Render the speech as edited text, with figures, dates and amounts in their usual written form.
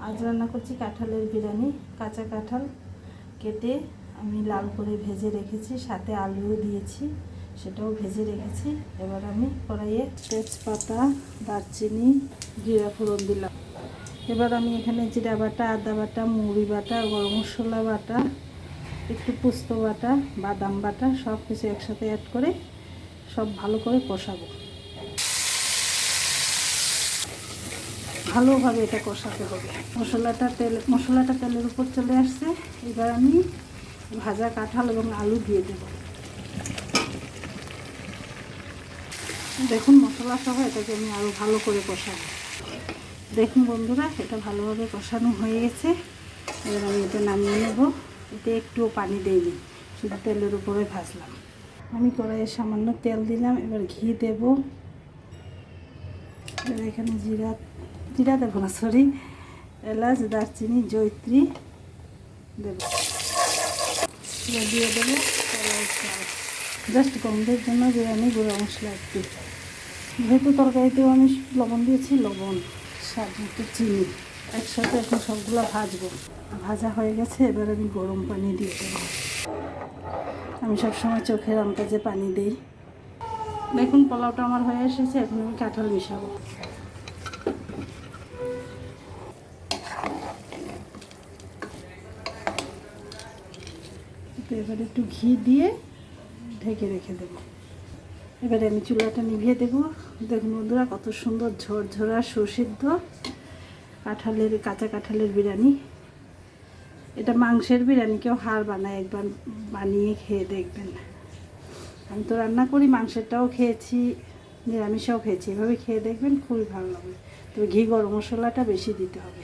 আজ রান্না করছি কাঁঠালের বিরিয়ানি। কাঁচা কাঁঠাল কেটে আমি লাল করে ভেজে রেখেছি, সাথে আলুও দিয়েছি, সেটাও ভেজে রেখেছি। এবার আমি কড়াইয়ে তেজপাতা, দারচিনি, জিরা ফোড়ন দিলাম। এবার আমি এখানে জিরা বাটা, আদা বাটা, মুড়ি বাটা, গরম মশলা বাটা, একটু পোস্ত বাটা, বাদাম বাটা সব কিছু একসাথে অ্যাড করে সব ভালো করে কষাবো। ভালোভাবে এটা কষাতে হবে। মশলাটা তেলের উপর চলে আসছে। এবার আমি ভাজা কাঁঠাল এবং আলু দিয়ে দেব। দেখুন মশলা সহ এটাকে আমি আরও ভালো করে কষাবো। দেখুন বন্ধুরা, এটা ভালোভাবে কষানো হয়ে গেছে। এবার আমি এটা নামিয়ে নেব। এতে একটুও পানি দেইনি, শুধু তেলের উপরে ভাজলাম। আমি কড়াইয়ে সামান্য তেল দিলাম, এবার ঘি দেব। এবার এখানে জিরা দেবো না, সরি, এলাচ, দারচিনি, জয়িত্রী দেব। এবার দিয়ে দেবো জাস্ট গন্ধের জন্য বিরিয়ানি গুঁড়ো মশলা একটু। যেহেতু তরকারিতেও আমি লবণ দিয়েছি, লবণ, স্বাদ মতো চিনি, একসাথে এখন সবগুলো ভাজবো। ভাজা হয়ে গেছে, এবার আমি গরম পানি দিয়ে দেবো। আমি সবসময় চোখের আন্দাজে পানি দিই। দেখুন পোলাওটা আমার হয়ে এসেছে। এখন আমি কাঁঠাল মিশাবো। এবার একটু ঘি দিয়ে ঢেকে রেখে দেবো। এবারে আমি চুলাটা নিভিয়ে দেবো। দেখুন বন্ধুরা, কত সুন্দর ঝরঝরা সুসিদ্ধ কাঁচা কাঁঠালের বিরিয়ানি। এটা মাংসের বিরিয়ানি, কেউ হাড় বানায়, একবার বানিয়ে খেয়ে দেখবেন। আমি তো রান্না করি, মাংসেরটাও খেয়েছি, নিরামিষও খেয়েছি। এভাবে খেয়ে দেখবেন, খুবই ভালো লাগবে। তবে ঘি গরম মশলাটা বেশি দিতে হবে।